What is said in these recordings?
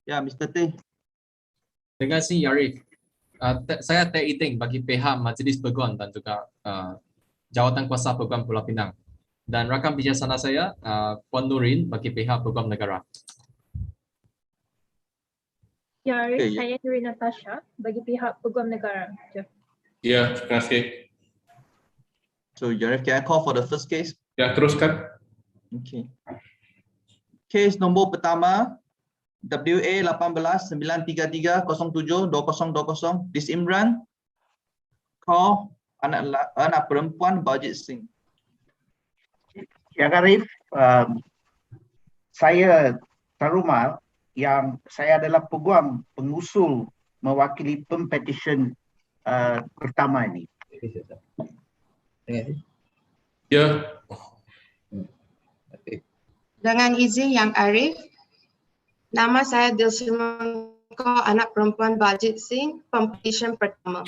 Ya, Mr. Teh. Terima kasih Arif. Saya Teh Iting bagi pihak Majlis Peguam dan juga Jawatan Kuasa Peguam Pulau Pinang. Dan rakan bijaksana saya Puan Nurin bagi pihak Peguam Negara. Ya, Arif, saya Nurin Natasha bagi pihak Peguam Negara. Ya, terima kasih. So, Arif, can I call for the first case? Ya, teruskan. Okay. Case nombor pertama, WA 18-933-07-2020, Dis Imran, call anak perempuan Baljit Singh. Ya, Arif, saya Tarumal yang saya adalah peguam pengusul mewakili Pempetisyen pertama ini. Ya. Dengan izin Yang Arif, nama saya Dilsimangko, anak perempuan Baljit Singh, Pempetisyen pertama.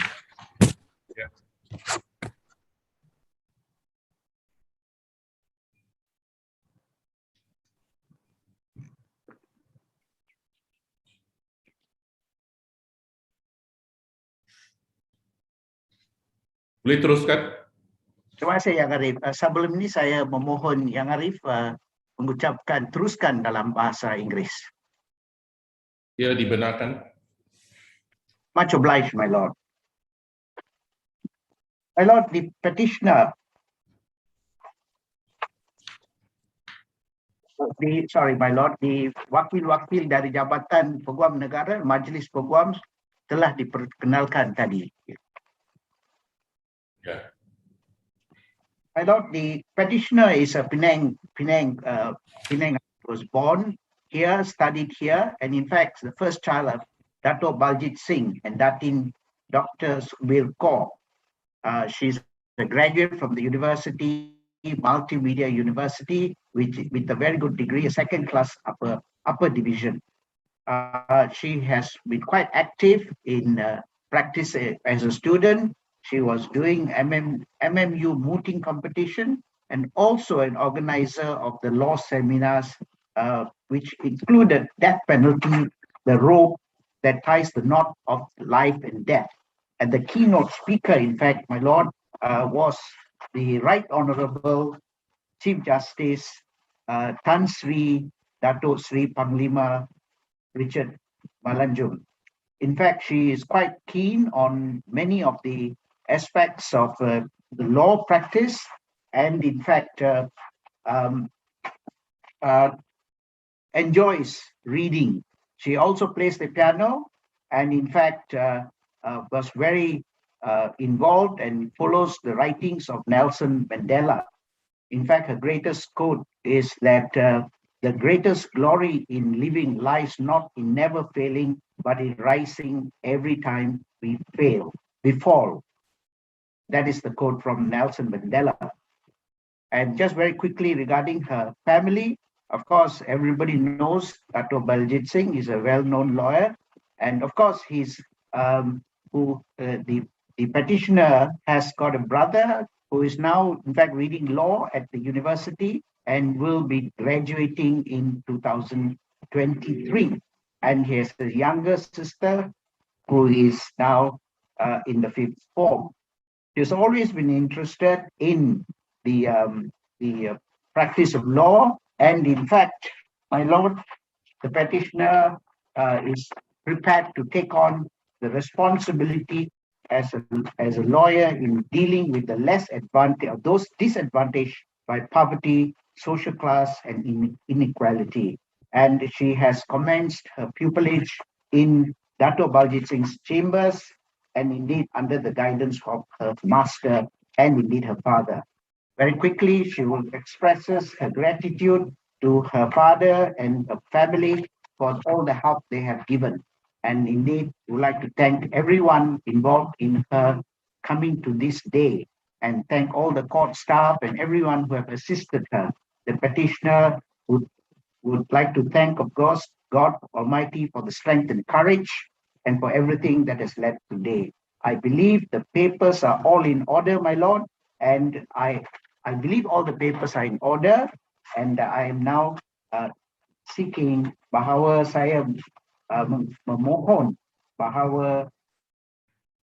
Ya. Boleh teruskan? Terima kasih Yang Arif. Sebelum ini saya memohon Yang Arif mengucapkan teruskan dalam bahasa Inggeris. Ya, dibenarkan. Much obliged, my lord. My lord, the petitioner, my lord, the wakil-wakil dari Jabatan Peguam Negara, Majlis Peguam telah diperkenalkan tadi. Ya. My lord, the petitioner is a Penang was born here, studied here, and in fact, the first child of Dato' Baljit Singh and Datin Dr. Subir Kaur. She's a graduate from the University, Multimedia University, with a very good degree, a second class upper division. She has been quite active in practice as a student. She was doing MMU mooting competition and also an organizer of the law seminars, which included death penalty, the rope that ties the knot of life and death. And the keynote speaker, in fact, my lord, was the Right Honorable Chief Justice Tan Sri Dato' Sri Panglima Richard Malanjung. In fact, she is quite keen on many of the aspects of the law practice, and in fact enjoys reading. She also plays the piano, and in fact was very involved and follows the writings of Nelson Mandela. In fact, her greatest quote is that the greatest glory in living lies not in never failing, but in rising every time we fall. That is the quote from Nelson Mandela. And just very quickly regarding her family, of course, everybody knows Dato' Baljit Singh is a well-known lawyer. And of course, the petitioner has got a brother who is now, in fact, reading law at the university and will be graduating in 2023. And he has a younger sister who is now in the 5th form. She's always been interested in the practice of law, and in fact, my lord, the petitioner is prepared to take on the responsibility as a lawyer in dealing with the less advantage, those disadvantaged by poverty, social class, and inequality. And she has commenced her pupillage in Dato' Baljit Singh's chambers, and indeed under the guidance of her master and indeed her father. Very quickly, she will expresses her gratitude to her father and her family for all the help they have given. And indeed, we would like to thank everyone involved in her coming to this day, and thank all the court staff and everyone who have assisted her. The petitioner would like to thank, of course, God Almighty for the strength and courage and for everything that has led today. I believe the papers are all in order, my lord, and I believe all the papers are in order, and I am now seeking bahawa saya memohon bahawa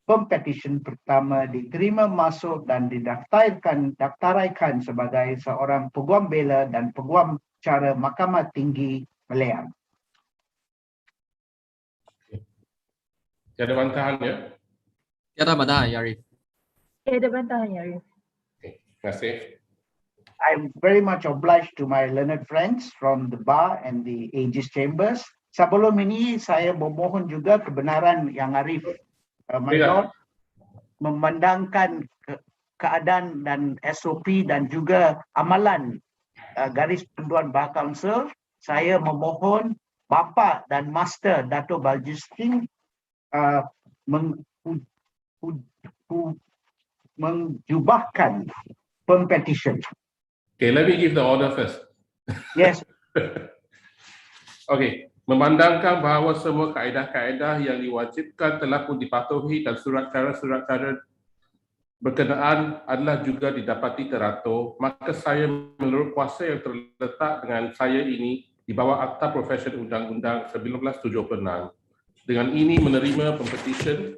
Pempetisyen pertama diterima masuk dan didaftaraikan sebagai seorang Peguam Bela dan Peguam Cara Mahkamah Tinggi Malaya. Tiada bantahan ya? Tiada bantahan, Arif. Tiada bantahan, Arif. Terima kasih. I'm very much obliged to my learned friends from the bar and the Aegis Chambers. Sebelum ini saya memohon juga kebenaran yang Arif, my lord, memandangkan keadaan dan SOP dan juga amalan garis panduan Bar Council. Saya memohon Bapa dan Master Dato' Baljusting menjubahkan Pempetisyen. Okay, let me give the order first. Yes. Okay, memandangkan bahawa semua kaedah-kaedah yang diwajibkan telah pun dipatuhi dan surat cara berkenaan adalah juga didapati teratur, maka saya menurut kuasa yang terletak dengan saya ini di bawah Akta Profesi Undang-Undang 1976. Dengan ini menerima Pempetisyen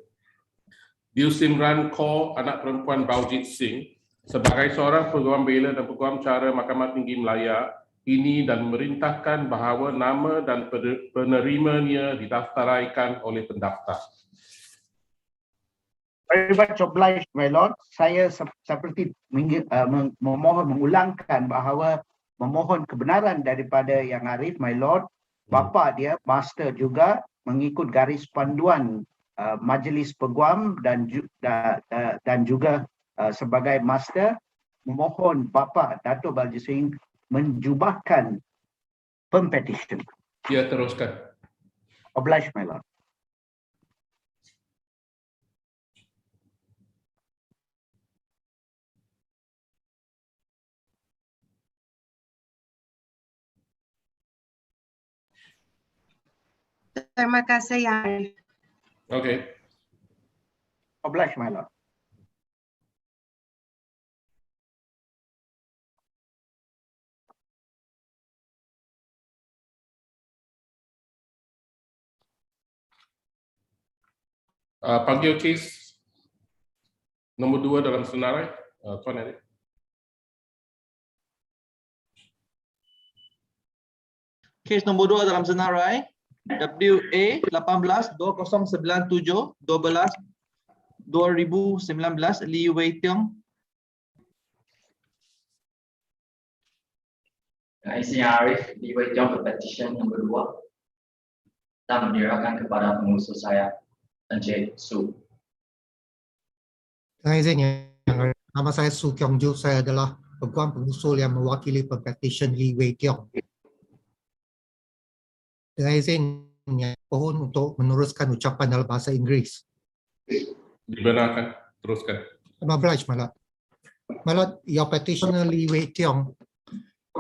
Diu Simran Kaur anak perempuan Baljit Singh sebagai seorang Peguam Bela dan Peguam Cara Mahkamah Tinggi Malaya ini dan memerintahkan bahawa nama dan penerimanya didaftaraikan oleh pendaftar. Very much obliged, my lord. Saya seperti memohon mengulangkan bahawa memohon kebenaran daripada yang Arif, my lord. Bapa dia, master juga mengikut garis panduan Majlis Peguam dan juga sebagai master memohon Bapa Dato' Baljusting menjubahkan Pempetisyen. Ya, teruskan. Obliged, my lord. Terima kasih, Arif. Okay. Obliged, my lord. Panggil kes nombor 2 dalam senarai, Tuan Erik. Kes nombor 2 dalam senarai WA 18-2097-12-2019 Li Wei Tiong. Izin Arif Li Wei Tiong Pempetisyen nombor 2 dan menyerahkan kepada pengusul saya Encik Su. Dengan izin yang nama saya Su Kyong Ju, saya adalah Peguam pengusul yang mewakili Pempetisyen Li Wei Tiong. Dengan izin yang mohon untuk meneruskan ucapan dalam bahasa Inggeris. Dibenarkan, teruskan. I'm obliged, my lord. My lord, your petitioner Li Wei Tiong,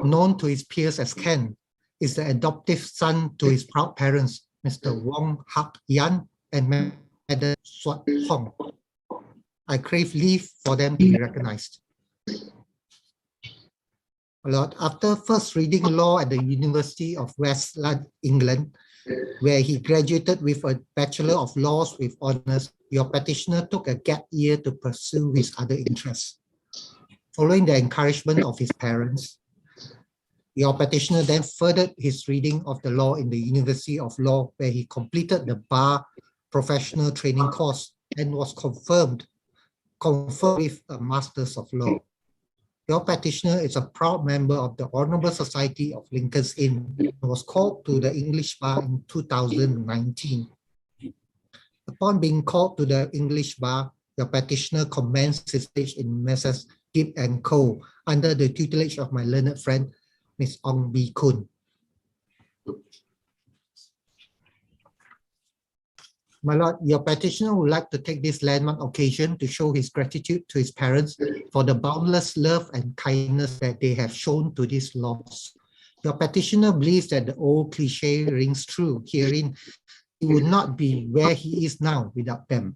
known to his peers as Ken, is the adoptive son to his proud parents, Mr. Wong, Hock, Yan, and Madam Swat Hong. I crave leave for them to be recognized. My lord, after first reading law at the University of West England, where he graduated with a Bachelor of Laws with honours, your petitioner took a gap year to pursue his other interests. Following the encouragement of his parents, your petitioner then furthered his reading of the law in the University of Law, where he completed the bar professional training course and was confirmed with a Masters of Law. Your petitioner is a proud member of the Honourable Society of Lincoln's Inn and was called to the English Bar in 2019. Upon being called to the English Bar, your petitioner commenced his stage in Messrs. Gibb & Co. under the tutelage of my learned friend, Ms. Ong Bee Kun. My lord, your petitioner would like to take this landmark occasion to show his gratitude to his parents for the boundless love and kindness that they have shown to these laws. Your petitioner believes that the old cliche rings true herein. He would not be where he is now without them.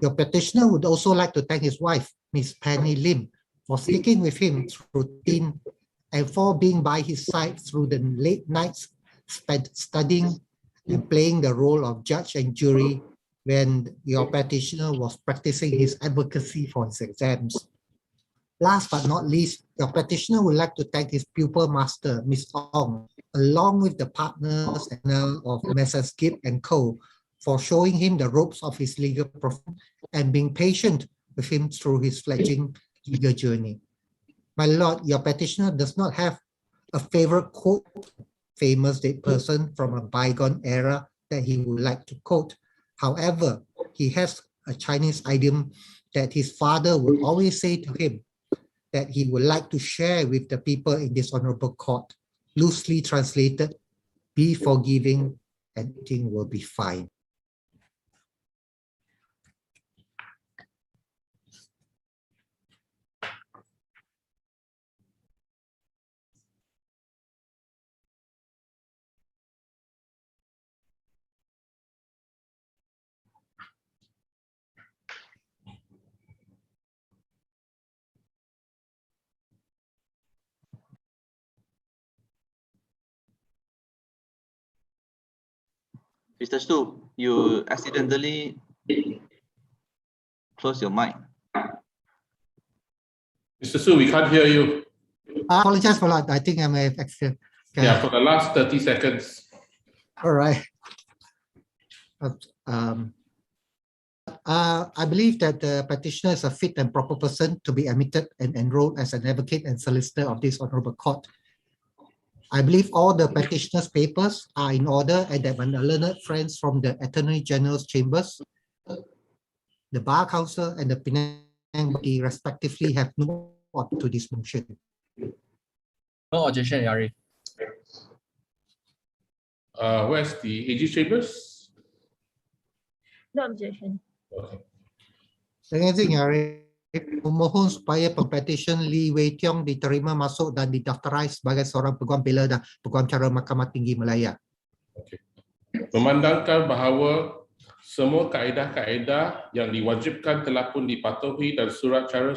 Your petitioner would also like to thank his wife, Miss Penny Lim, for sticking with him through teen and for being by his side through the late nights spent studying and playing the role of judge and jury when your petitioner was practicing his advocacy for his exams. Last but not least, your petitioner would like to thank his pupil master, Ms. Wong, along with the partners of Masa and Co. for showing him the ropes of his legal profession and being patient with him through his fledgling legal journey. My lord, your petitioner does not have a favorite quote, famous dead person from a bygone era that he would like to quote. However, he has a Chinese idiom that his father would always say to him that he would like to share with the people in this honorable court. Loosely translated, be forgiving and everything will be fine. Mr. Stu, you accidentally close your mic. Mr. Su, we can't hear you. I apologize for that. I think I may have accident. Okay. Yeah, for the last 30 seconds. All right. I believe that the petitioner is a fit and proper person to be admitted and enrolled as an advocate and solicitor of this honorable court. I believe all the petitioner's papers are in order and that my learned friends from the Attorney General's chambers, the Bar Council and the Penang Body respectively have no objection to this motion. No objection, Yari. Where's the AG chambers? No objection. Okay. Dengan izin, Yari, memohon supaya Pempetisyen Lee Wei Tiong diterima masuk dan didaftarai sebagai seorang Peguam Bela dan Peguam Cara Mahkamah Tinggi Malaya. Okay. Memandangkan bahawa semua kaedah-kaedah yang diwajibkan telah pun dipatuhi dan surat cara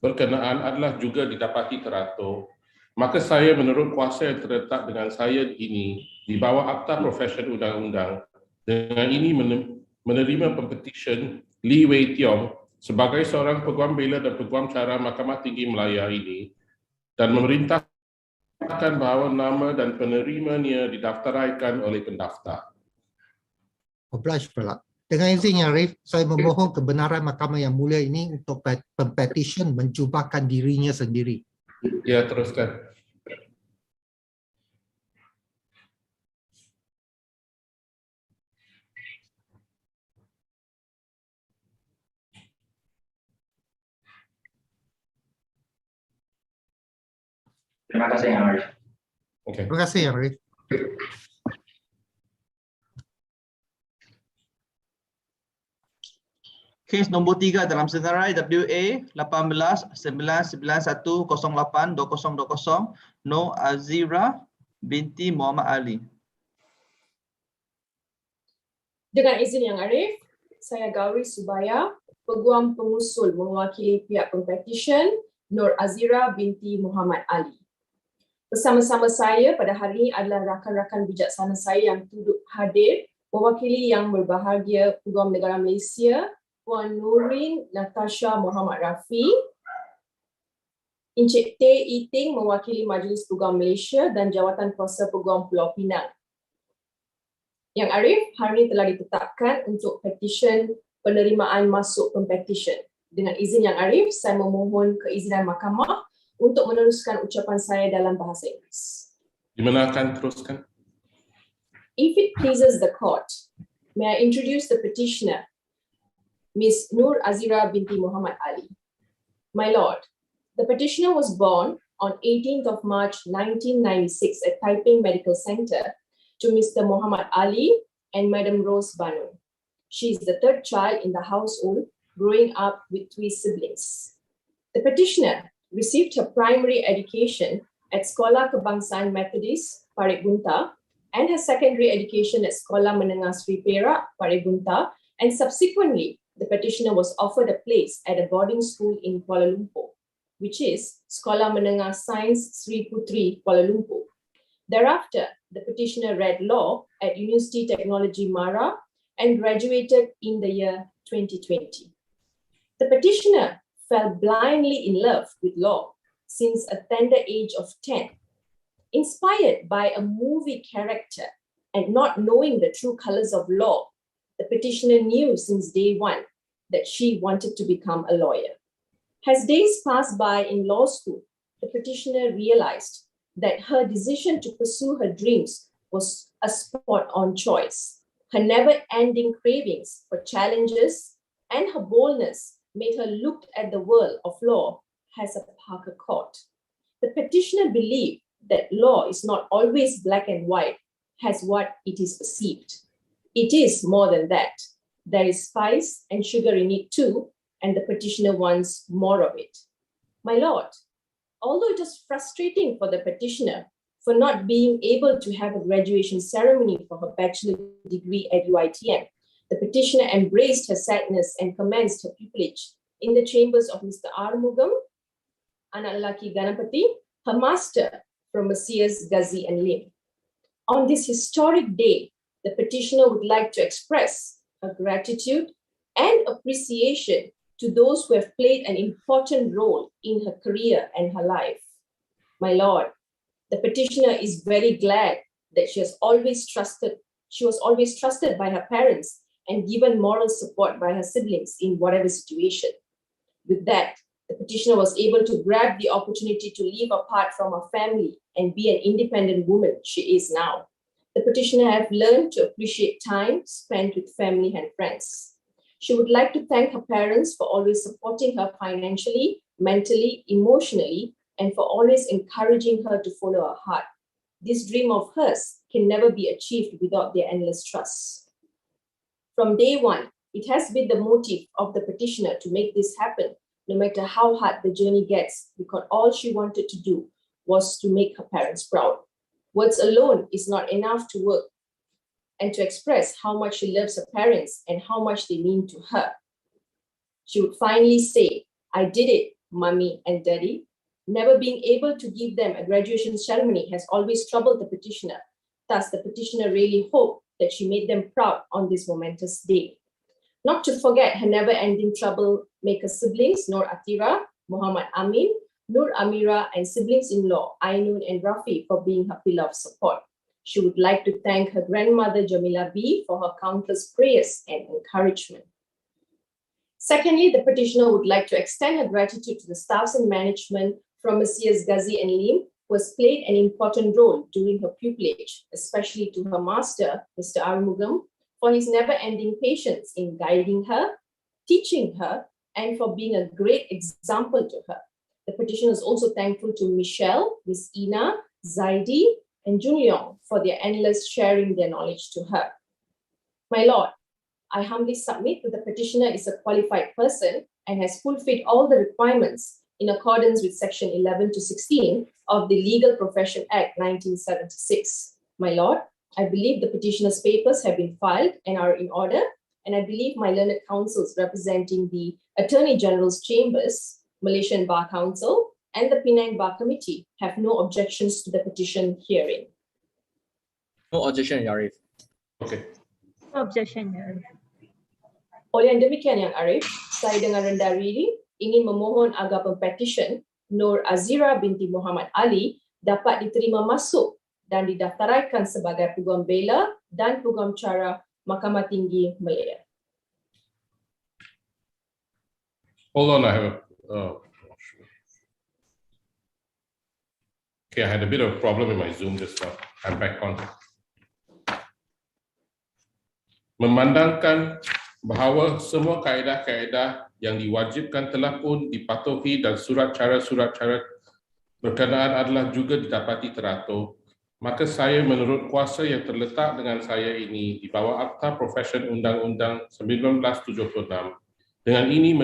berkenaan adalah juga didapati teratur, maka saya menurut kuasa yang terletak dengan saya ini di bawah Akta Profesion Undang-Undang, dengan ini menerima Pempetisyen Lee Wei Tiong sebagai seorang Peguam Bela dan Peguam Cara Mahkamah Tinggi Malaya ini dan memerintahkan bahawa nama dan penerimanya didaftaraikan oleh pendaftar. Oblige pula. Dengan izin Arif, saya memohon kebenaran Mahkamah Yang Mulia ini untuk Pempetisyen menjubahkan dirinya sendiri. Ya, teruskan. Terima kasih, Yang Arif. Okay. Terima kasih Arif. Kes nombor 3 dalam senarai WA 18-991-08-2020 No Azira binti Muhammad Ali. Dengan izin Yang Arif, saya Gauri Subaya, Peguam Pengusul mewakili pihak Pempetisyen Nur Azira binti Muhammad Ali. Bersama-sama saya pada hari ini adalah rakan-rakan bijaksana saya yang turut hadir mewakili Yang Berbahagia Peguam Negara Malaysia Puan Nurin Natasha Muhammad Rafi, Encik T. Iting mewakili Majlis Peguam Malaysia dan Jawatan Kuasa Peguam Pulau Pinang. Yang Arif, hari ini telah ditetapkan untuk petisyen penerimaan masuk Pempetisyen. Dengan izin Yang Arif, saya memohon keizinan mahkamah untuk meneruskan ucapan saya dalam bahasa Inggeris. Dibenarkan teruskan. If it pleases the court, may I introduce the petitioner, Ms. Nur Azira binti Muhammad Ali. My lord, the petitioner was born on 18th of March 1996 at Taiping Medical Center to Mr. Muhammad Ali and Madam Rose Banu. She is the third child in the household, growing up with 3 siblings. The petitioner received her primary education at Sekolah Kebangsaan Methodist, Parit Bunta, and her secondary education at Sekolah Menengah Sri Perak, Parit Bunta, and subsequently, the petitioner was offered a place at a boarding school in Kuala Lumpur, which is Sekolah Menengah Sains Sri Putri, Kuala Lumpur. Thereafter, the petitioner read law at University Technology Mara and graduated in the year 2020. The petitioner fell blindly in love with law since a tender age of 10. Inspired by a movie character and not knowing the true colors of law, the petitioner knew since day one that she wanted to become a lawyer. As days passed by in law school, the petitioner realized that her decision to pursue her dreams was a spot-on choice. Her never-ending cravings for challenges and her boldness made her look at the world of law as a Parker court. The petitioner believed that law is not always black and white as what it is perceived. It is more than that. There is spice and sugar in it too, and the petitioner wants more of it. My lord, although it was frustrating for the petitioner for not being able to have a graduation ceremony for her bachelor degree at UiTM, the petitioner embraced her sadness and commenced her pupillage in the chambers of Mr. Arumugam, anak lelaki Ganapati, her master from Messias Ghazi and Lim. On this historic day, the petitioner would like to express her gratitude and appreciation to those who have played an important role in her career and her life. My lord, the petitioner is very glad that she was always trusted by her parents and given moral support by her siblings in whatever situation. With that, the petitioner was able to grab the opportunity to live apart from her family and be an independent woman she is now. The petitioner has learned to appreciate time spent with family and friends. She would like to thank her parents for always supporting her financially, mentally, emotionally, and for always encouraging her to follow her heart. This dream of hers can never be achieved without their endless trust. From day one, it has been the motive of the petitioner to make this happen, no matter how hard the journey gets, because all she wanted to do was to make her parents proud. Words alone is not enough to work and to express how much she loves her parents and how much they mean to her. She would finally say, "I did it, mommy and daddy." Never being able to give them a graduation ceremony has always troubled the petitioner. Thus, the petitioner really hoped that she made them proud on this momentous day. Not to forget her never-ending troublemaker siblings, Nur Atira, Muhammad Amin, Nur Amira, and siblings-in-law, Ainun and Rafi, for being her pillar of support. She would like to thank her grandmother, Jamila B, for her countless prayers and encouragement. Secondly, the petitioner would like to extend her gratitude to the staffs and management from Messias Ghazi and Lim, who has played an important role during her pupillage, especially to her master, Mr. Arumugam, for his never-ending patience in guiding her, teaching her, and for being a great example to her. The petitioner is also thankful to Michelle, Miss Ina, Zaidi, and Junleong for their endless sharing their knowledge to her. My lord, I humbly submit that the petitioner is a qualified person and has fulfilled all the requirements in accordance with Section 11 to 16 of the Legal Profession Act 1976. My lord, I believe the petitioner's papers have been filed and are in order, and I believe my learned counsels representing the Attorney General's Chambers, Malaysian Bar Council, and the Penang Bar Committee have no objections to the petition hearing. No objection, Yarif. Okay. No objection, Your Arif. Oleh yang demikian, Yang Arif, saya dengan rendah diri ingin memohon agar pempetisyen Nur Azira binti Muhammad Ali dapat diterima masuk dan didaftaraikan sebagai Peguam Bela dan Peguam Cara Mahkamah Tinggi Malaya. Hold on, I have okay, I had a bit of a problem with my Zoom just now. I'm back on. Memandangkan bahawa semua kaedah-kaedah yang diwajibkan telah pun dipatuhi dan surat cara berkenaan adalah juga didapati teratur, maka saya menurut kuasa yang terletak dengan saya ini di bawah Akta Profesyen Undang-Undang 1976, dengan ini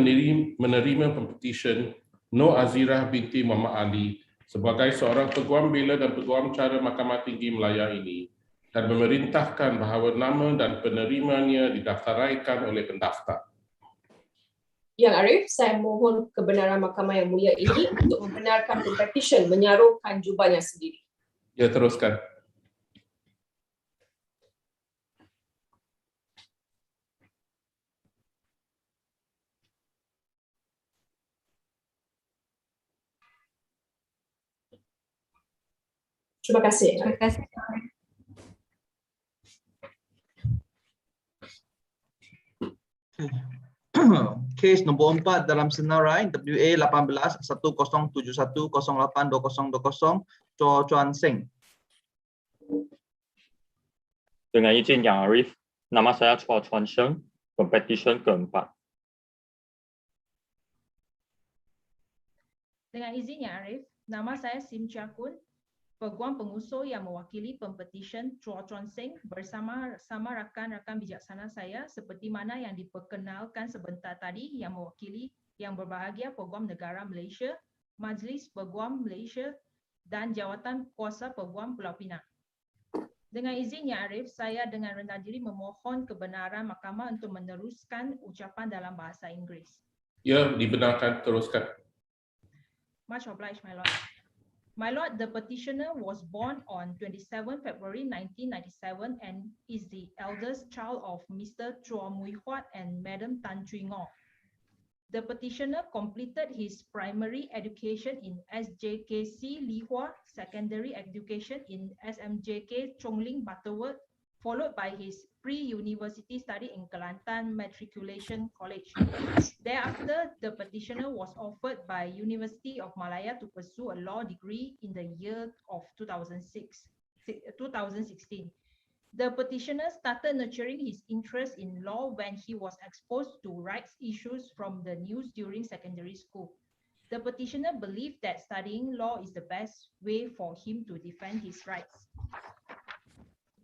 menerima Pempetisyen Nur Azira binti Muhammad Ali sebagai seorang Peguam Bela dan Peguam Cara Mahkamah Tinggi Malaya ini, dan memerintahkan bahawa nama dan penerimanya didaftaraikan oleh pendaftar. Yang Arif, saya mohon kebenaran Mahkamah yang mulia ini untuk membenarkan pempetisyen menyaruhkan jubahnya sendiri. Ya, teruskan. Terima kasih. Terima kasih. Kes nombor 4 dalam senarai WA 18 1071 08 2020 Chuan Seng. Dengan izin Yang Arif, nama saya Chuan Seng, Pempetisyen keempat. Dengan izin Yang Arif, nama saya Sim Chia Kun, Peguam pengusul yang mewakili Pempetisyen Chuan Seng bersama rakan-rakan bijaksana saya seperti mana yang diperkenalkan sebentar tadi yang mewakili yang berbahagia Peguam Negara Malaysia, Majlis Peguam Malaysia dan Jawatan Kuasa Peguam Pulau Pinang. Dengan izin Yang Arif, saya dengan rendah diri memohon kebenaran mahkamah untuk meneruskan ucapan dalam bahasa Inggeris. Ya, dibenarkan, teruskan. Much obliged, my lord. My lord, the petitioner was born on 27 February 1997 and is the eldest child of Mr. Chua Mui Huat and Madam Tan Chui Ngor. The petitioner completed his primary education in SJKC Lihua, secondary education in SMJK Chongling Butterworth, followed by his pre-university study in Kelantan Matriculation College. Thereafter, the petitioner was offered by University of Malaya to pursue a law degree in the year of 2016. The petitioner started nurturing his interest in law when he was exposed to rights issues from the news during secondary school. The petitioner believed that studying law is the best way for him to defend his rights.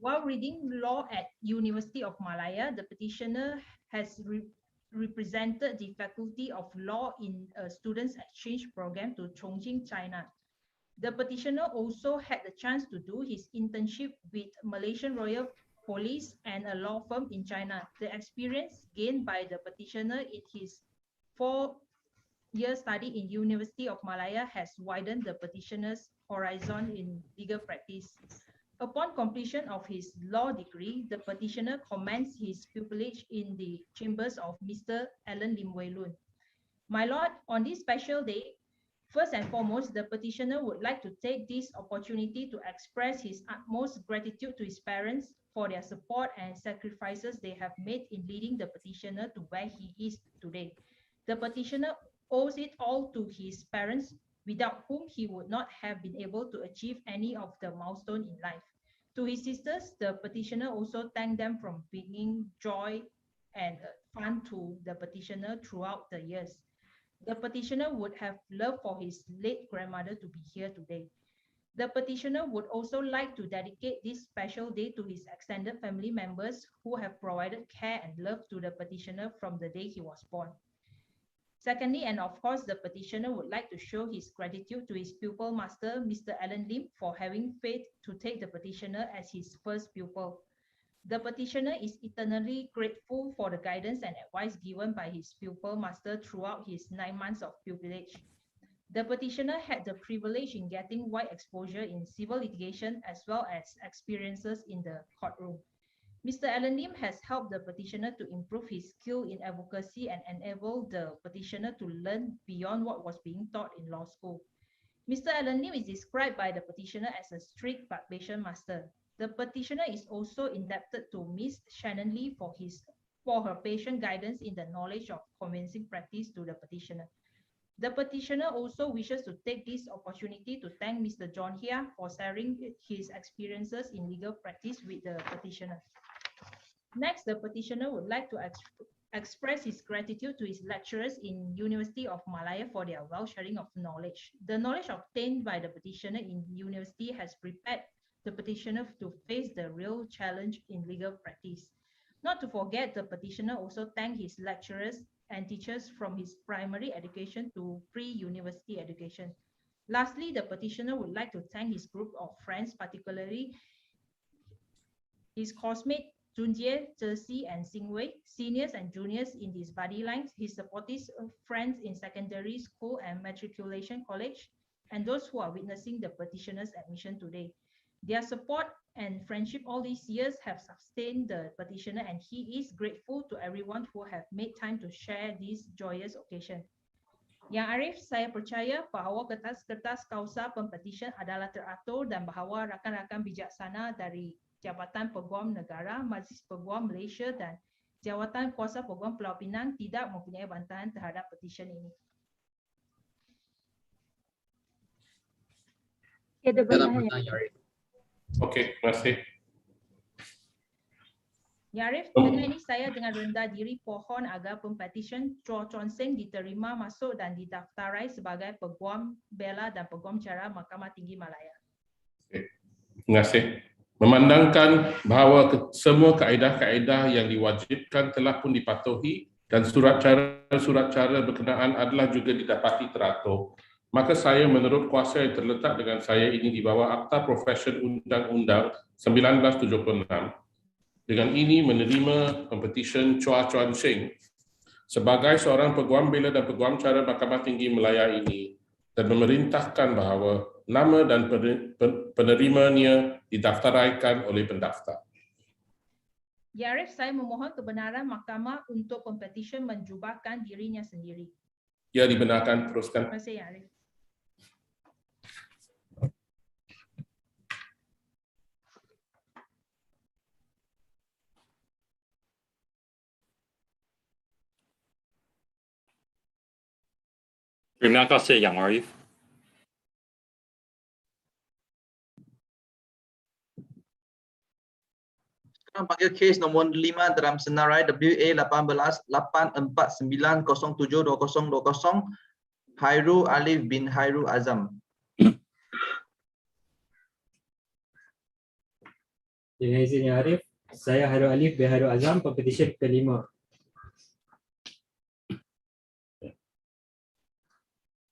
While reading law at University of Malaya, the petitioner has represented the Faculty of Law in a students' exchange program to Chongqing, China. The petitioner also had the chance to do his internship with Malaysian Royal Police and a law firm in China. The experience gained by the petitioner in his 4-year study in University of Malaya has widened the petitioner's horizon in legal practice. Upon completion of his law degree, the petitioner commenced his pupillage in the chambers of Mr. Alan Lim Wei Lun. My lord, on this special day, first and foremost, the petitioner would like to take this opportunity to express his utmost gratitude to his parents for their support and sacrifices they have made in leading the petitioner to where he is today. The petitioner owes it all to his parents, without whom he would not have been able to achieve any of the milestones in life. To his sisters, the petitioner also thanked them for bringing joy and fun to the petitioner throughout the years. The petitioner would have loved for his late grandmother to be here today. The petitioner would also like to dedicate this special day to his extended family members who have provided care and love to the petitioner from the day he was born. Secondly, and of course, the petitioner would like to show his gratitude to his pupil master, Mr. Alan Lim, for having faith to take the petitioner as his first pupil. The petitioner is eternally grateful for the guidance and advice given by his pupil master throughout his 9 months of pupillage. The petitioner had the privilege in getting wide exposure in civil litigation as well as experiences in the courtroom. Mr. Alan Lim has helped the petitioner to improve his skill in advocacy and enable the petitioner to learn beyond what was being taught in law school. Mr. Alan Lim is described by the petitioner as a strict but patient master. The petitioner is also indebted to Ms. Shannon Lee for her patient guidance in the knowledge of convincing practice to the petitioner. The petitioner also wishes to take this opportunity to thank Mr. John Hia for sharing his experiences in legal practice with the petitioner. Next, the petitioner would like to express his gratitude to his lecturers in University of Malaya for their well-sharing of knowledge. The knowledge obtained by the petitioner in university has prepared the petitioner to face the real challenge in legal practice. Not to forget, the petitioner also thanked his lecturers and teachers from his primary education to pre-university education. Lastly, the petitioner would like to thank his group of friends, particularly his classmates Junjie, Zesi, and Xingwei, seniors and juniors in his buddy lines, his supportive friends in secondary school and matriculation college, and those who are witnessing the petitioner's admission today. Their support and friendship all these years have sustained the petitioner, and he is grateful to everyone who have made time to share this joyous occasion. Yang Arif, saya percaya bahawa kertas-kertas kausa Pempetisyen adalah teratur dan bahawa rakan-rakan bijaksana dari Jabatan Peguam Negara, Majlis Peguam Malaysia dan Jawatan Kuasa Peguam Pulau Pinang tidak mempunyai bantahan terhadap petisyen ini. Tiada bantahan. Okey, terima kasih. Ya Arif, dengan ini saya dengan rendah diri pohon agar Pempetisyen Chong diterima, masuk dan didaftarai sebagai Peguam Bela dan Peguam Cara Mahkamah Tinggi Malaya. Terima kasih. Memandangkan bahawa semua kaedah-kaedah yang diwajibkan telah pun dipatuhi dan surat cara berkenaan adalah juga didapati teratur, maka saya menurut kuasa yang terletak dengan saya ini di bawah Akta Profesyen Undang-Undang 1976, dengan ini menerima Pempetisyen Chong sebagai seorang Peguam Bela dan Peguam Cara Mahkamah Tinggi Malaya ini dan memerintahkan bahawa nama dan penerimanya didaftaraikan oleh pendaftar. Ya Arif, saya memohon kebenaran mahkamah untuk Pempetisyen menjubahkan dirinya sendiri. Ya, dibenarkan, teruskan. Terima kasih Ya Arif. Terima kasih Yang Arif. Sekarang panggil kes nombor 5 dalam senarai WA 18-84907-2020 Hairul Alif bin Hairul Azam. Dengan izin Yang Arif, saya Hairul Alif bin Hairul Azam, Pempetisyen ke-5.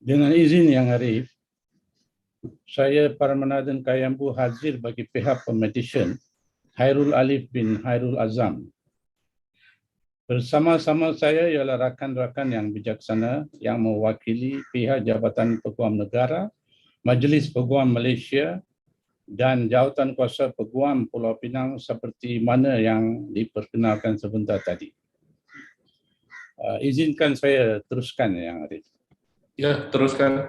Dengan izin Yang Arif, saya Parmanaden Kayambu hadir bagi pihak Pempetisyen Hairul Alif bin Hairul Azam. Bersama-sama saya ialah rakan-rakan yang bijaksana yang mewakili pihak Jabatan Peguam Negara, Majlis Peguam Malaysia dan Jawatan Kuasa Peguam Pulau Pinang seperti mana yang diperkenalkan sebentar tadi. Izinkan saya teruskan Yang Arif. Ya, teruskan.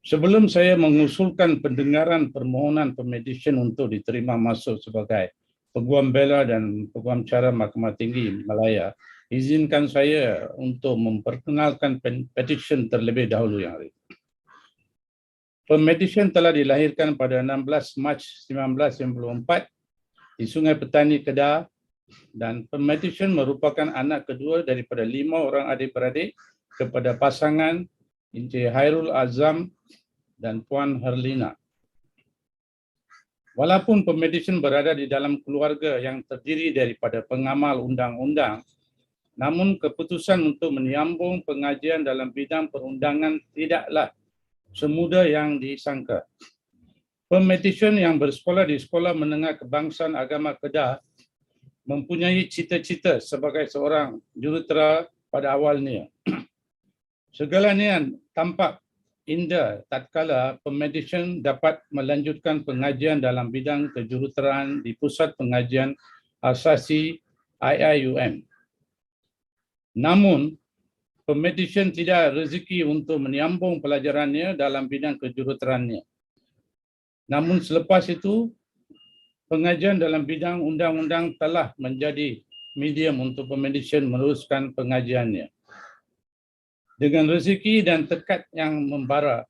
Sebelum saya mengusulkan pendengaran permohonan Pempetisyen untuk diterima masuk sebagai Peguam Bela dan Peguam Cara Mahkamah Tinggi Malaya, izinkan saya untuk memperkenalkan petisyen terlebih dahulu Yang Arif. Pempetisyen telah dilahirkan pada 16 Mac 1994 di Sungai Petani, Kedah, dan Pempetisyen merupakan anak kedua daripada 5 orang adik-beradik kepada pasangan Encik Hairul Azam dan Puan Herlina. Walaupun Pempetisyen berada di dalam keluarga yang terdiri daripada pengamal undang-undang, namun keputusan untuk menyambung pengajian dalam bidang perundangan tidaklah semudah yang disangka. Pempetisyen yang bersekolah di Sekolah Menengah Kebangsaan Agama Kedah mempunyai cita-cita sebagai seorang jurutera pada awalnya. Segalanya tampak indah tatkala Pempetisyen dapat melanjutkan pengajian dalam bidang kejuruteraan di Pusat Pengajian Asasi IIUM. Namun, Pempetisyen tidak rezeki untuk menyambung pelajarannya dalam bidang kejuruteraannya. Namun selepas itu, pengajian dalam bidang undang-undang telah menjadi medium untuk Pempetisyen meneruskan pengajiannya. Dengan rezeki dan tekad yang membara,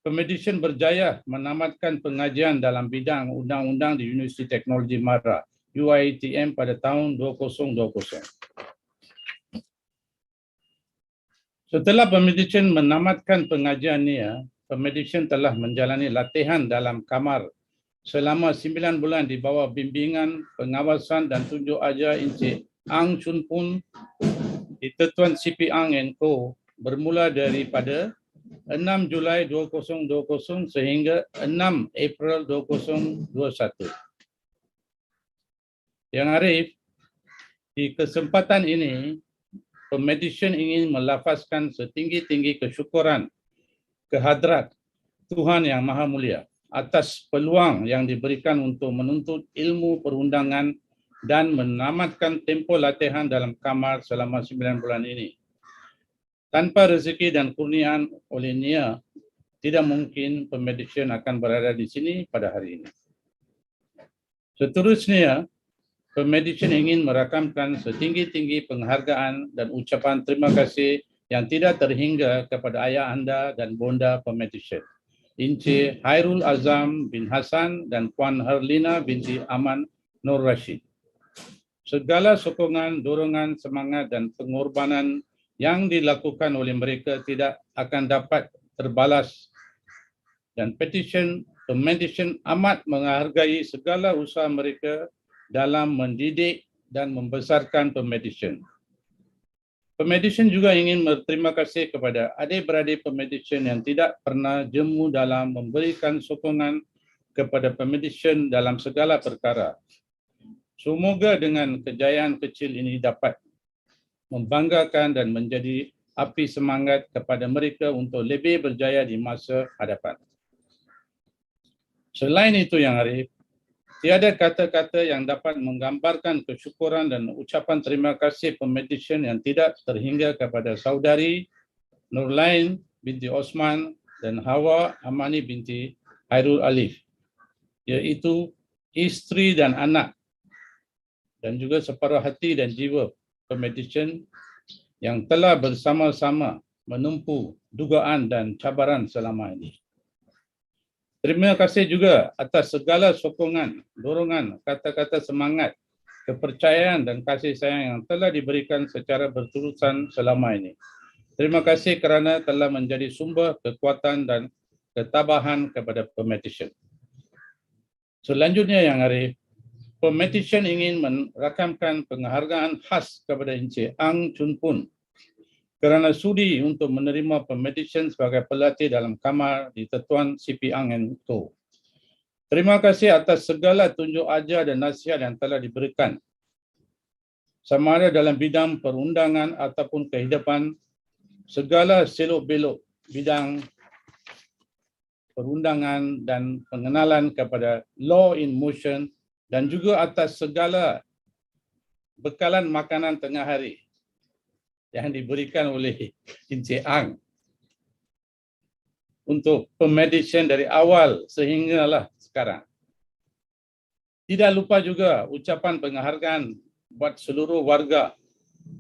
Pempetisyen berjaya menamatkan pengajian dalam bidang undang-undang di Universiti Teknologi Mara, UiTM pada tahun 2020. Setelah Pempetisyen menamatkan pengajiannya, Pempetisyen telah menjalani latihan dalam kamar selama 9 bulan di bawah bimbingan, pengawasan dan tunjuk ajar Encik Ang Chun Pun di TUan CP Ang & Co. bermula daripada 6 Julai 2020 sehingga 6 April 2021. Yang Arif, di kesempatan ini, Pempetisyen ingin melafazkan setinggi-tinggi kesyukuran kehadrat Tuhan Yang Maha Mulia atas peluang yang diberikan untuk menuntut ilmu perundangan dan menamatkan tempoh latihan dalam kamar selama 9 bulan ini. Tanpa rezeki dan kurniaan olehnya, tidak mungkin Pempetisyen akan berada di sini pada hari ini. Seterusnya, Pempetisyen ingin merakamkan setinggi-tinggi penghargaan dan ucapan terima kasih yang tidak terhingga kepada ayah anda dan bonda Pempetisyen, Encik Hairul Azam bin Hasan dan Puan Herlina binti Aman Nur Rashid. Segala sokongan, dorongan, semangat dan pengorbanan yang dilakukan oleh mereka tidak akan dapat terbalas, dan Pempetisyen amat menghargai segala usaha mereka dalam mendidik dan membesarkan Pempetisyen. Pempetisyen juga ingin berterima kasih kepada adik-beradik Pempetisyen yang tidak pernah jemu dalam memberikan sokongan kepada Pempetisyen dalam segala perkara. Semoga dengan kejayaan kecil ini dapat membanggakan dan menjadi api semangat kepada mereka untuk lebih berjaya di masa hadapan. Selain itu, Yang Arif, tiada kata-kata yang dapat menggambarkan kesyukuran dan ucapan terima kasih Pempetisyen yang tidak terhingga kepada saudari Nurlain binti Osman dan Hawa Amani binti Hairul Alif, iaitu isteri dan anak, dan juga separuh hati dan jiwa Pempetisyen yang telah bersama-sama menempuh dugaan dan cabaran selama ini. Terima kasih juga atas segala sokongan, dorongan, kata-kata semangat, kepercayaan dan kasih sayang yang telah diberikan secara berterusan selama ini. Terima kasih kerana telah menjadi sumber kekuatan dan ketabahan kepada Pempetisyen. Selanjutnya, Yang Arif, Pempetisyen ingin merakamkan penghargaan khas kepada Encik Ang Chun Pun kerana sudi untuk menerima Pempetisyen sebagai pelatih dalam kamar di TUan CP Ang and Co. Terima kasih atas segala tunjuk ajar dan nasihat yang telah diberikan, sama ada dalam bidang perundangan ataupun kehidupan, segala selok-belok bidang perundangan dan pengenalan kepada law in motion, dan juga atas segala bekalan makanan tengah hari yang diberikan oleh Encik Ang untuk Pempetisyen dari awal sehinggalah sekarang. Tidak lupa juga ucapan penghargaan buat seluruh warga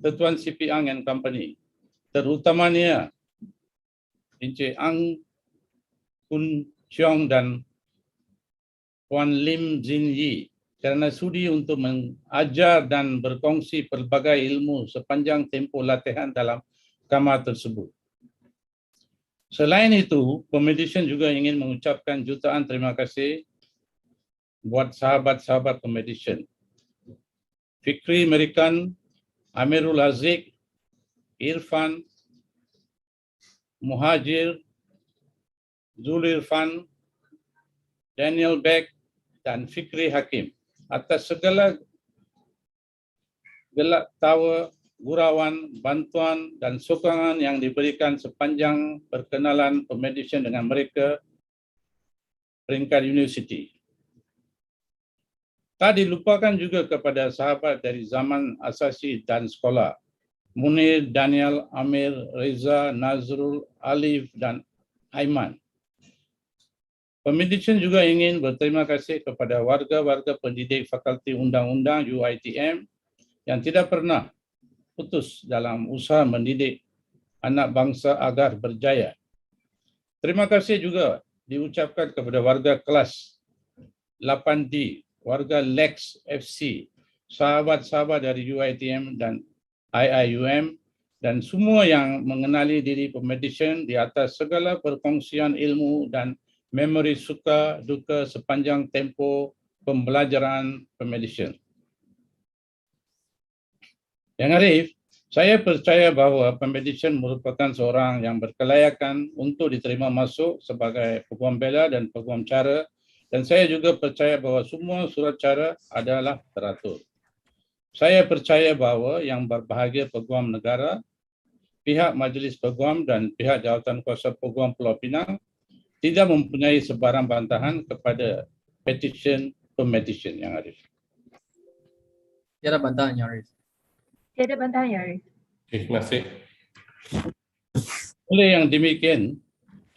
TUan CP Ang and Company, terutamanya Encik Ang Kun Chong dan Puan Lim Jin Yi kerana sudi untuk mengajar dan berkongsi pelbagai ilmu sepanjang tempoh latihan dalam kamar tersebut. Selain itu, Pempetisyen juga ingin mengucapkan jutaan terima kasih buat sahabat-sahabat Pempetisyen. Fikri Merikan, Amirul Aziz, Irfan, Muhajir, Zul Irfan, Daniel Beck, dan Fikri Hakim atas segala gelak tawa, gurauan, bantuan dan sokongan yang diberikan sepanjang perkenalan Pempetisyen dengan mereka peringkat universiti. Tak dilupakan juga kepada sahabat dari zaman asasi dan sekolah, Munir, Daniel, Amir, Reza, Nazrul, Alif dan Aiman. Pempetisyen juga ingin berterima kasih kepada warga-warga pendidik Fakulti Undang-Undang UiTM yang tidak pernah putus dalam usaha mendidik anak bangsa agar berjaya. Terima kasih juga diucapkan kepada warga kelas 8D, warga Lex FC, sahabat-sahabat dari UiTM dan IIUM, dan semua yang mengenali diri Pempetisyen di atas segala perkongsian ilmu dan memori suka duka sepanjang tempoh pembelajaran Pempetisyen. Yang Arif, saya percaya bahawa Pempetisyen merupakan seorang yang berkelayakan untuk diterima masuk sebagai Peguam Bela dan Peguam Cara, dan saya juga percaya bahawa semua surat cara adalah teratur. Saya percaya bahawa yang berbahagia Peguam Negara, pihak Majlis Peguam dan pihak Jawatankuasa Peguam Pulau Pinang tidak mempunyai sebarang bantahan kepada Pempetisyen Yang Arif. Tiada bantahan, Yang Arif. Tiada bantahan, Yang Arif. Terima kasih. Oleh yang demikian,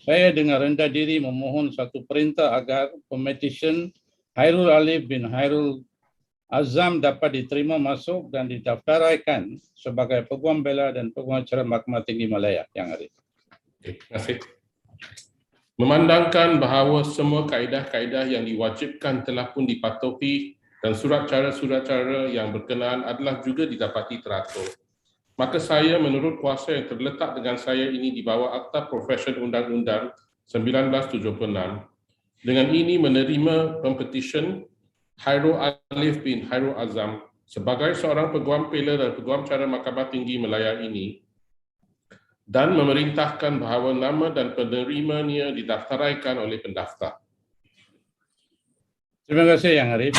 saya dengan rendah diri memohon satu perintah agar Pempetisyen Hairul Alif bin Hairul Azam dapat diterima masuk dan didaftaraikan sebagai Peguam Bela dan Peguam Cara Mahkamah Tinggi Malaya yang Arif. Terima kasih. Memandangkan bahawa semua kaedah-kaedah yang diwajibkan telah pun dipatuhi dan surat cara yang berkenaan adalah juga didapati teratur, maka saya menurut kuasa yang terletak dengan saya ini di bawah Akta Profesi Undang-Undang 1976, dengan ini menerima Pempetisyen Hairul Alif bin Hairul Azam sebagai seorang Peguam Bela dan Peguam Cara Mahkamah Tinggi Malaya ini, dan memerintahkan bahawa nama dan penerimanya didaftaraikan oleh pendaftar. Terima kasih Yang Arif.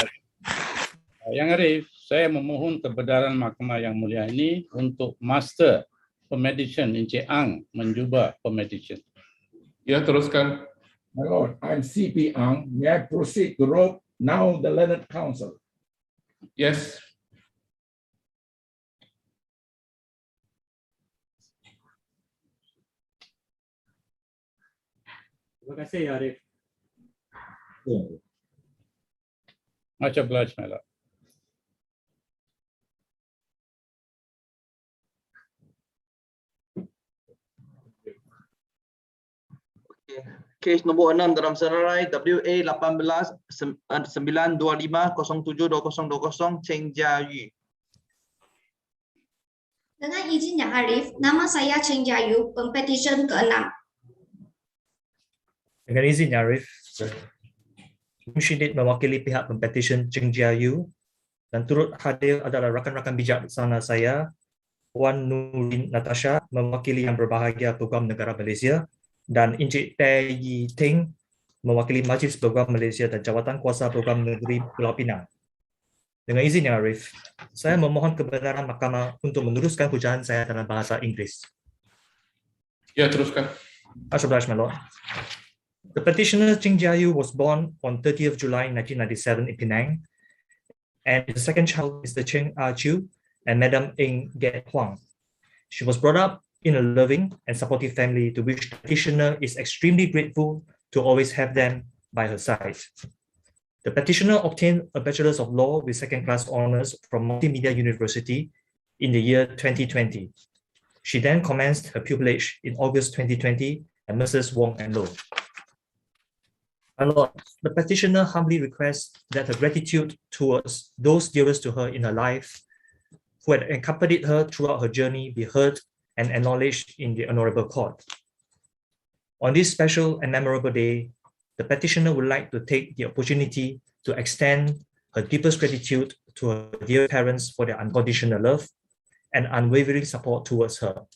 Yang Arif, saya memohon kebenaran Mahkamah Yang Mulia ini untuk Master Pempetisyen Encik Ang menjubah Pempetisyen. Ya, teruskan. My Lord, I'm CP Ang. May I proceed to robe now the learned counsel? Yes. Terima kasih Ya Arif. Much obliged, my lord. Kes nombor 6 dalam senarai WA 18-925-07-2020 Cheng Jia Yu. Dengan izin Yang Arif, nama saya Cheng Jia Yu, Pempetisyen ke-6. Dengan izin Yang Arif, Musyidid mewakili pihak Pempetisyen Cheng Jia Yu dan turut hadir adalah rakan-rakan bijaksana saya, Puan Nurin Natasha mewakili Yang Berbahagia Peguam Negara Malaysia dan Encik Tayi Ting mewakili Majlis Peguam Malaysia dan Jawatan Kuasa Peguam Negeri Pulau Pinang. Dengan izin Yang Arif, saya memohon kebenaran Mahkamah untuk meneruskan hujaan saya dalam bahasa Inggeris. Ya, teruskan. Much obliged, my lord. The petitioner Cheng Jia Yu was born on 30th July 1997 in Penang, and his second child is the Cheng Chu and Madam Eng Get Huang. She was brought up in a loving and supportive family to which the petitioner is extremely grateful to always have them by her side. The petitioner obtained a Bachelor's of Law with second-class honours from Multimedia University in the year 2020. She then commenced her pupillage in August 2020 at Messrs. Wong and Low. My Lord, the petitioner humbly requests that her gratitude towards those dearest to her in her life who had accompanied her throughout her journey be heard and acknowledged in the Honourable Court. On this special and memorable day, the petitioner would like to take the opportunity to extend her deepest gratitude to her dear parents for their unconditional love and unwavering support towards her.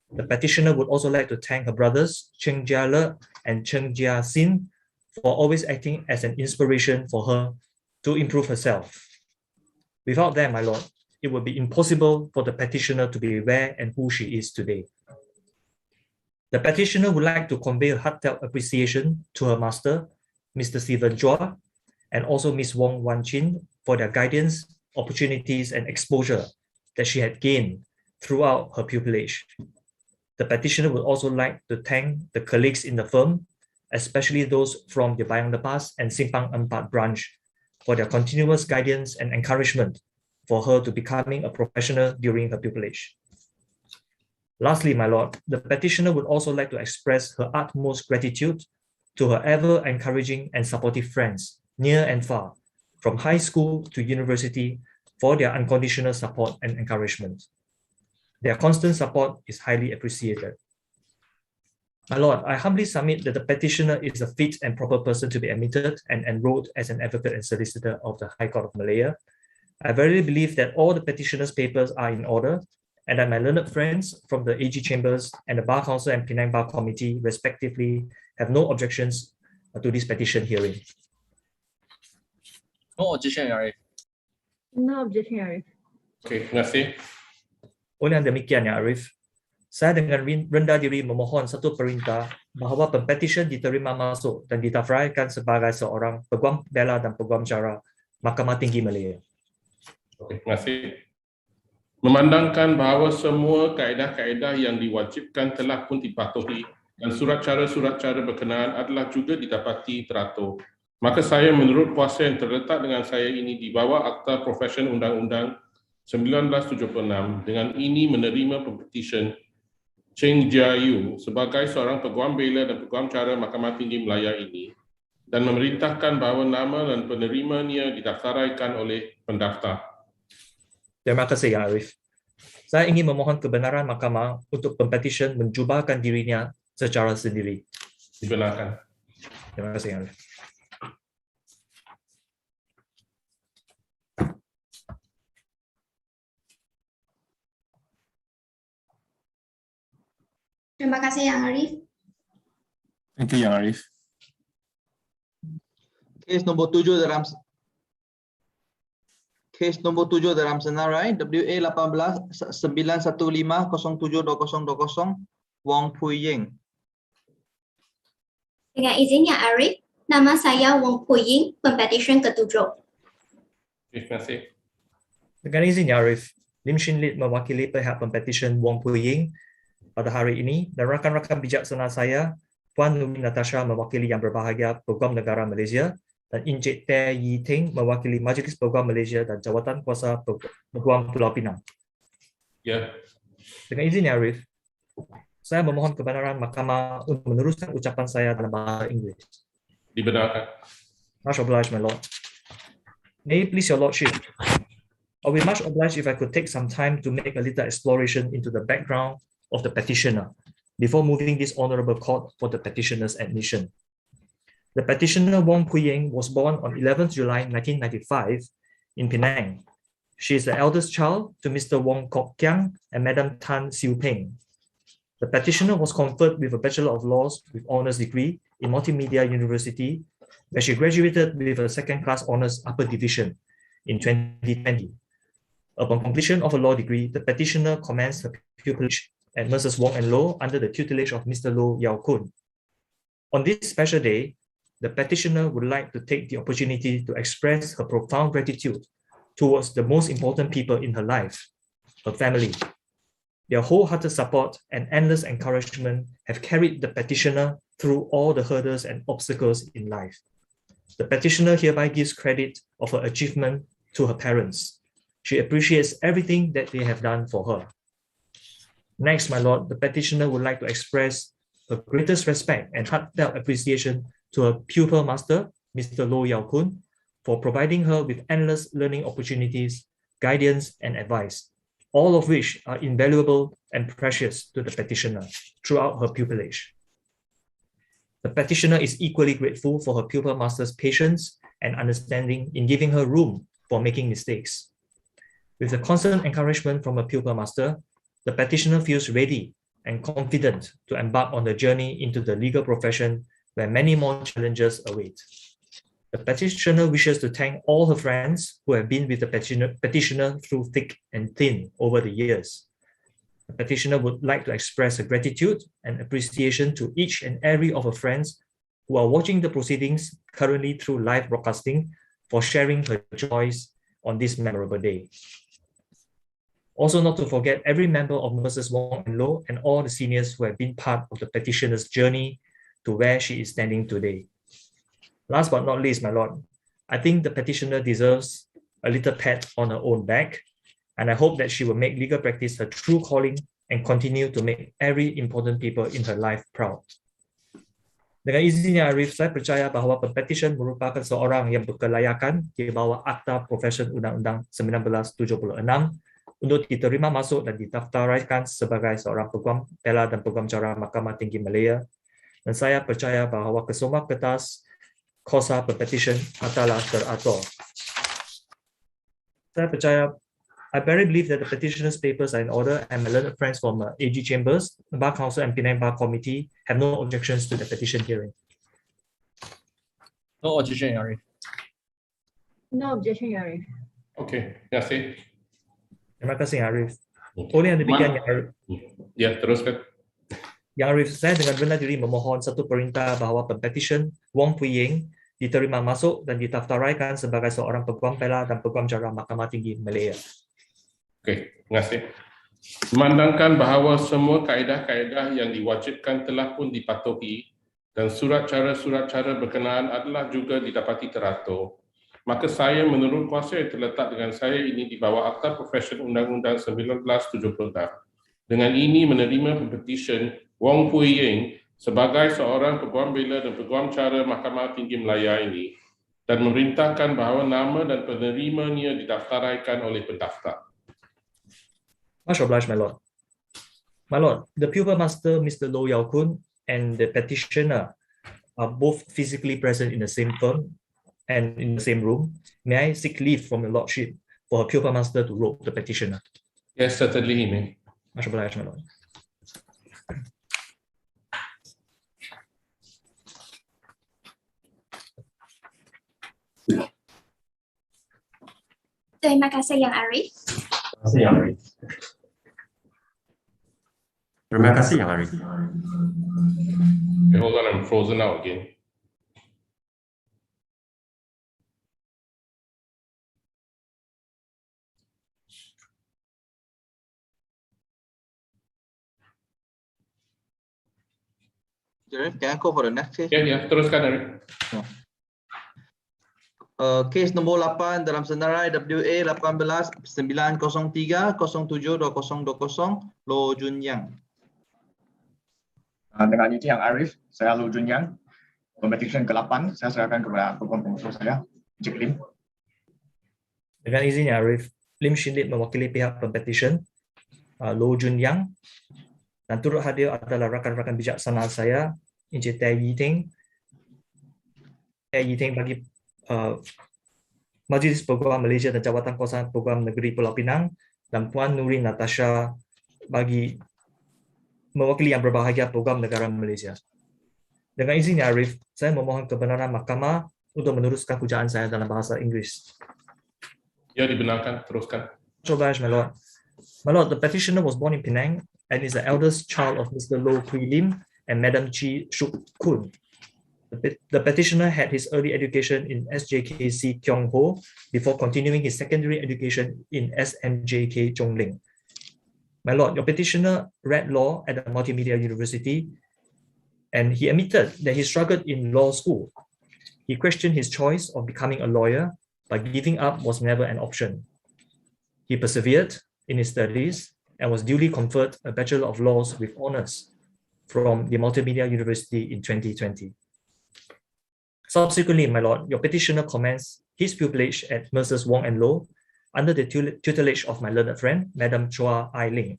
The petitioner would also like to thank her brothers, Cheng Jia Le and Cheng Jia Sin, for always acting as an inspiration for her to improve herself. Without them, my Lord, it would be impossible for the petitioner to be where and who she is today. The petitioner would like to convey a heartfelt appreciation to her master, Mr. Stephen Chua, and also Ms. Wong Wan Chin for their guidance, opportunities, and exposure that she had gained throughout her pupillage. The petitioner would also like to thank the colleagues in the firm, especially those from the Bayang Lepas and Simpang Empat branch, for their continuous guidance and encouragement for her to becoming a professional during her pupillage. Lastly, my Lord, the petitioner would also like to express her utmost gratitude to her ever-encouraging and supportive friends, near and far, from high school to university, for their unconditional support and encouragement. Their constant support is highly appreciated. My Lord, I humbly submit that the petitioner is a fit and proper person to be admitted and enrolled as an advocate and solicitor of the High Court of Malaya. I verily believe that all the petitioner's papers are in order and that my learned friends from the AG Chambers and the Bar Council and Penang Bar Committee, respectively, have no objections to this petition hearing. No objection, Your Arif. No objection, Your Arif. Okey, terima kasih. Oleh yang demikian, Ya Arif, saya dengan rendah diri memohon satu perintah bahawa Pempetisyen diterima masuk dan didaftaraikan sebagai seorang Peguam Bela dan Peguam Cara Mahkamah Tinggi Malaya. Okey, terima kasih. Memandangkan bahawa semua kaedah-kaedah yang diwajibkan telah pun dipatuhi dan surat cara berkenaan adalah juga didapati teratur, maka saya menurut kuasa yang terletak dengan saya ini di bawah Akta Profesyen Undang-Undang 1976 dengan ini menerima Pempetisyen Cheng Jia-yu sebagai seorang Peguam Bela dan Peguam Cara Mahkamah Tinggi Malaya ini dan memerintahkan bahawa nama dan penerimanya didaftaraikan oleh pendaftar. Terima kasih, Yang Arif. Saya ingin memohon kebenaran mahkamah untuk pempetisyen menjubahkan dirinya secara sendiri. Dibenarkan. Terima kasih, Yang Arif. Terima kasih Yang Arif. Thank you, Yang Arif. Kes nombor 7 dalam senarai WA 18-915-07-2020 Wong Pui-ying. Dengan izin Yang Arif, nama saya Wong Pui-ying, Pempetisyen ke-7. Terima kasih. Dengan izin Yang Arif, Lim Shin Lit mewakili pihak pempetisyen Wong Pui-ying pada hari ini dan rakan-rakan bijaksana saya, Puan Nuri Natasha mewakili Yang Berbahagia Peguam Negara Malaysia dan Encik Tay Yi Ting mewakili Majlis Peguam Malaysia dan Jawatan Kuasa Peguam Pulau Pinang. Ya. Dengan izin Yang Arif, saya memohon kebenaran mahkamah untuk meneruskan ucapan saya dalam bahasa Inggeris. Dibenarkan. Much obliged, my lord. May it please your lordship, I will be much obliged if I could take some time to make a little exploration into the background of the petitioner before moving this honorable court for the petitioner's admission. The petitioner Wong Pui-ying was born on 11th July 1995 in Penang. She is the eldest child to Mr. Wong Kok Kiang and Madam Tan Siu Peng. The petitioner was conferred with a Bachelor of Laws with Honours degree in Multimedia University, where she graduated with a second-class Honours Upper Division in 2020. Upon completion of a law degree, the petitioner commenced her pupillage at Messrs. Wong and Low under the tutelage of Mr. Low Yao Kun. On this special day, the petitioner would like to take the opportunity to express her profound gratitude towards the most important people in her life, her family. Their wholehearted support and endless encouragement have carried the petitioner through all the hurdles and obstacles in life. The petitioner hereby gives credit of her achievement to her parents. She appreciates everything that they have done for her. Next, my lord, the petitioner would like to express her greatest respect and heartfelt appreciation to her pupil master, Mr. Low Yao Kun, for providing her with endless learning opportunities, guidance, and advice, all of which are invaluable and precious to the petitioner throughout her pupillage. The petitioner is equally grateful for her pupil master's patience and understanding in giving her room for making mistakes. With the constant encouragement from her pupil master, the petitioner feels ready and confident to embark on the journey into the legal profession where many more challenges await. The petitioner wishes to thank all her friends who have been with the petitioner through thick and thin over the years. The petitioner would like to express her gratitude and appreciation to each and every of her friends who are watching the proceedings currently through live broadcasting for sharing her joys on this memorable day. Also, not to forget every member of Mrs. Wong and Low and all the seniors who have been part of the petitioner's journey to where she is standing today. Last but not least, my lord, I think the petitioner deserves a little pat on her own back, and I hope that she will make legal practice her true calling and continue to make every important people in her life proud. Dengan izinnya Arif, saya percaya bahawa pempetisyen merupakan seorang yang berkelayakan di bawah Akta Profesyen Undang-Undang 1976 untuk diterima masuk dan didaftaraikan sebagai seorang Peguam Bela dan Peguam Cara Mahkamah Tinggi Malaya. Dan saya percaya bahawa kesemua kertas kuasa pempetisyen adalah teratur. Saya percaya, I very believe that the petitioner's papers are in order, and my learned friends from AG Chambers, Bar Council and Penang Bar Committee have no objections to the petition hearing. No objection, Arif. No objection, Your Arif. Okey, terima kasih. Terima kasih, Arif. Oleh yang demikian, Yang Arif. Ya, teruskan. Yang Arif, saya dengan rendah diri memohon satu perintah bahawa pempetisyen Wong Pui-ying diterima masuk dan didaftaraikan sebagai seorang Peguam Bela dan Peguam Cara Mahkamah Tinggi Malaya. Okey, terima kasih. Memandangkan bahawa semua kaedah-kaedah yang diwajibkan telah pun dipatuhi dan surat cara berkenaan adalah juga didapati teratur, maka saya menurut kuasa yang terletak dengan saya ini di bawah Akta Profesion Undang-Undang 1976. Dengan ini menerima Pempetisyen Wong sebagai seorang Peguam Bela dan Peguam Cara Mahkamah Tinggi Malaya ini dan memerintahkan bahawa nama dan penerimanya didaftaraikan oleh pendaftar. Much obliged, my lord. My lord, the pupil master, Mr. Low Yao Kun, and the petitioner are both physically present in the same firm and in the same room. May I seek leave from your lordship for a pupil master to rope the petitioner? Yes, certainly, he may. Much obliged, my lord. Terima kasih Yang Arif. Terima kasih Yang Arif. Terima kasih Yang Arif. Okay, hold on, I'm frozen out again. Arif, can I go for the next case? Ya, teruskan Arif. Kes nombor 8 dalam senarai WA 18-903-07-2020 Lo Junyang. Dengan izin Yang Arif, saya Lo Junyang. Pempetisyen ke-8, saya serahkan kepada Peguam pengusul saya, Encik Lim. Dengan izin Yang Arif, Lim Shinlit mewakili pihak pempetisyen Lo Junyang, dan turut hadir adalah rakan-rakan bijaksana saya, Encik Tay Yiting bagi Majlis Peguam Malaysia dan Jawatan Kuasa Peguam Negeri Pulau Pinang, dan Puan Nurin Natasha bagi mewakili yang berbahagia Peguam Negara Malaysia. Dengan izin Yang Arif, saya memohon kebenaran mahkamah untuk meneruskan hujaan saya dalam bahasa Inggeris. Ya, dibenarkan, teruskan. My lord. My lord, the petitioner was born in Penang and is the eldest child of Mr. Loh Kui Lim and Madam Chi Shuk Kun. The petitioner had his early education in SJKC Kyong Ho before continuing his secondary education in SMJK Chong Ling. My lord, your petitioner read law at the Multimedia University and he admitted that he struggled in law school. He questioned his choice of becoming a lawyer, but giving up was never an option. He persevered in his studies and was duly conferred a Bachelor of Laws with honors from the Multimedia University in 2020. Subsequently, my lord, your petitioner commenced his pupillage at Messrs. Wong and Low under the tutelage of my learned friend, Madam Chua Ai Ling.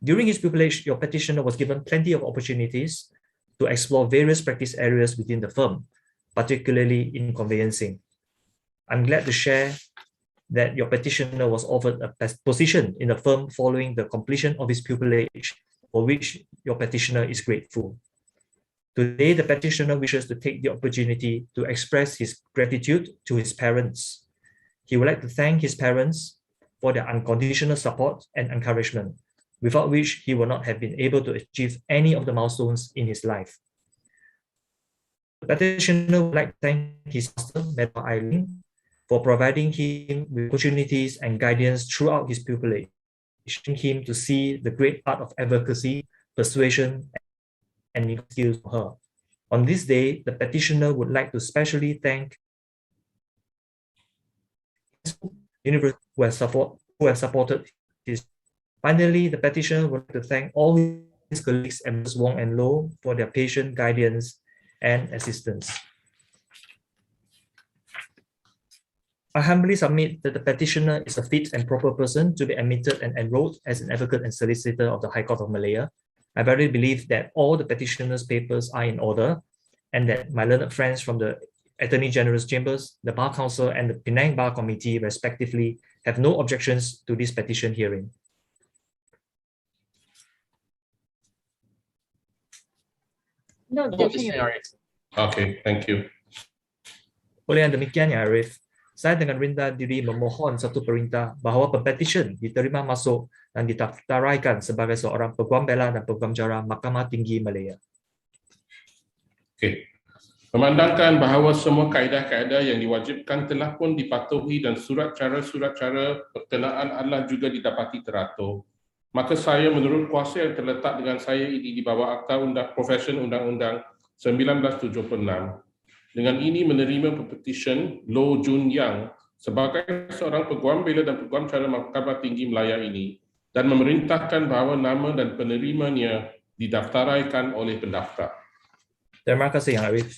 During his pupillage, your petitioner was given plenty of opportunities to explore various practice areas within the firm, particularly in conveyancing. I'm glad to share that your petitioner was offered a position in the firm following the completion of his pupillage, for which your petitioner is grateful. Today, the petitioner wishes to take the opportunity to express his gratitude to his parents. He would like to thank his parents for their unconditional support and encouragement, without which he would not have been able to achieve any of the milestones in his life. The petitioner would like to thank his master, Madam Eileen, for providing him with opportunities and guidance throughout his pupillage, teaching him to see the great art of advocacy, persuasion, and skills for her. On this day, the petitioner would like to specially thank university who have supported his. Finally, the petitioner would like to thank all his colleagues and Ms. Wong and Low for their patient guidance and assistance. I humbly submit that the petitioner is a fit and proper person to be admitted and enrolled as an advocate and solicitor of the High Court of Malaya. I verily believe that all the petitioner's papers are in order and that my learned friends from the Attorney General's Chambers, the Bar Council, and the Penang Bar Committee, respectively, have no objections to this petition hearing. No objection, Your Arif. Okay, thank you. Oleh yang demikian, Ya Arif, saya dengan rendah diri memohon satu perintah bahawa pempetisyen diterima masuk dan didaftaraikan sebagai seorang Peguam Bela dan Peguam Cara Mahkamah Tinggi Malaya. Okay. Memandangkan bahawa semua kaedah-kaedah yang diwajibkan telah pun dipatuhi dan surat cara berkenaan adalah juga didapati teratur, maka saya menurut kuasa yang terletak dengan saya ini di bawah Akta Profession Undang-Undang 1976, dengan ini menerima Pempetisyen Lo Jun Yang sebagai seorang Peguam Bela dan Peguam Cara Mahkamah Tinggi Malaya ini dan memerintahkan bahawa nama dan penerimanya didaftaraikan oleh pendaftar. Terima kasih Yang Arif.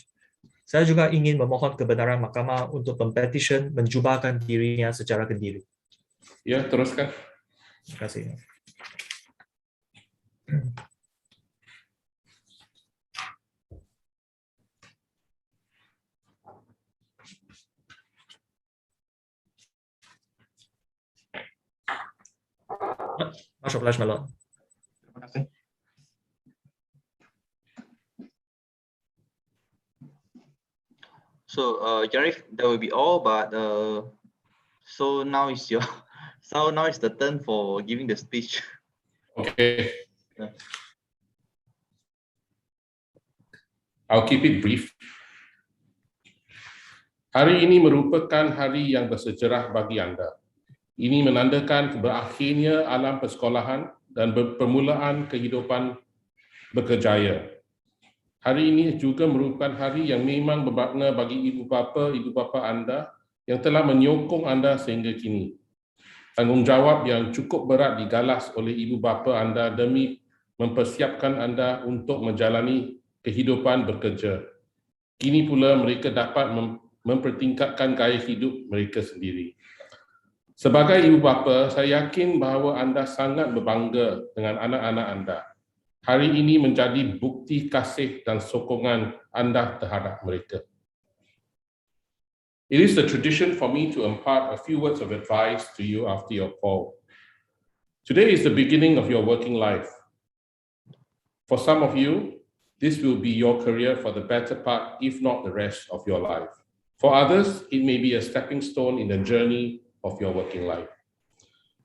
Saya juga ingin memohon kebenaran mahkamah untuk Pempetisyen menjubahkan dirinya secara kendiri. Ya, teruskan. Terima kasih. Masuk flash melon. Terima kasih. So, Yarif, that will be all. But so now is your, so now is the turn for giving the speech. Okay. I'll keep it brief. Hari ini merupakan hari yang bersejarah bagi anda. Ini menandakan berakhirnya alam persekolahan dan permulaan kehidupan berkejaya. Hari ini juga merupakan hari yang memang bermakna bagi ibu bapa anda yang telah menyokong anda sehingga kini. Tanggungjawab yang cukup berat digalas oleh ibu bapa anda demi mempersiapkan anda untuk menjalani kehidupan bekerja. Kini pula mereka dapat mempertingkatkan gaya hidup mereka sendiri. Sebagai ibu bapa, saya yakin bahawa anda sangat berbangga dengan anak-anak anda. Hari ini menjadi bukti kasih dan sokongan anda terhadap mereka. It is the tradition for me to impart a few words of advice to you after your call. Today is the beginning of your working life. For some of you, this will be your career for the better part, if not the rest of your life. For others, it may be a stepping stone in the journey of your working life.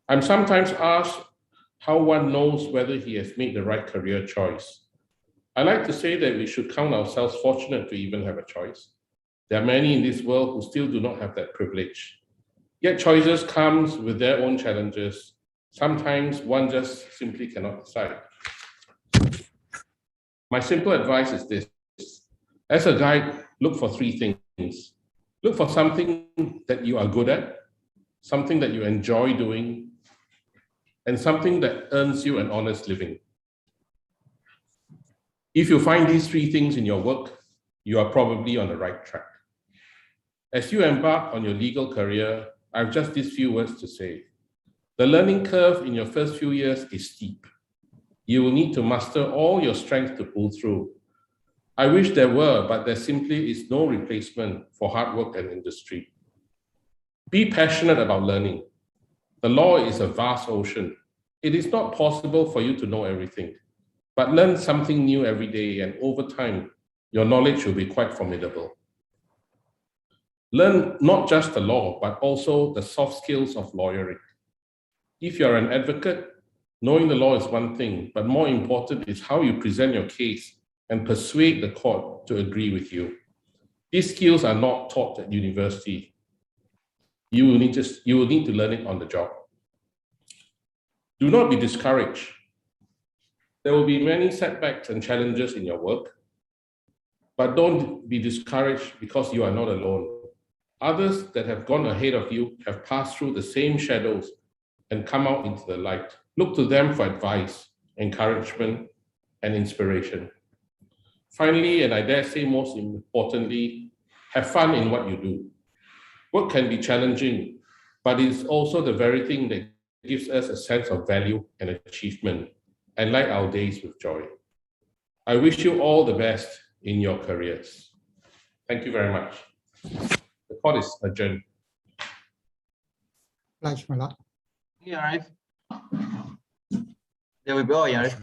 I'm sometimes asked how one knows whether he has made the right career choice. I like to say that we should count ourselves fortunate to even have a choice. There are many in this world who still do not have that privilege. Yet choices come with their own challenges. Sometimes one just simply cannot decide. My simple advice is this. As a guide, look for three things. Look for something that you are good at, something that you enjoy doing, and something that earns you an honest living. If you find these three things in your work, you are probably on the right track. As you embark on your legal career, I have just these few words to say. The learning curve in your first few years is steep. You will need to muster all your strength to pull through. I wish there were, but there simply is no replacement for hard work and industry. Be passionate about learning. The law is a vast ocean. It is not possible for you to know everything, but learn something new every day, and over time, your knowledge will be quite formidable. Learn not just the law, but also the soft skills of lawyering. If you're an advocate, knowing the law is one thing, but more important is how you present your case and persuade the court to agree with you. These skills are not taught at university. You will need to learn it on the job. Do not be discouraged. There will be many setbacks and challenges in your work, but don't be discouraged because you are not alone. Others that have gone ahead of you have passed through the same shadows and come out into the light. Look to them for advice, encouragement, and inspiration. Finally, and I dare say most importantly, have fun in what you do. Work can be challenging, but it's also the very thing that gives us a sense of value and achievement, and light our days with joy. I wish you all the best in your careers. Thank you very much. The court is adjourned. Flash melon. Yeah, right. There we go, Yarif.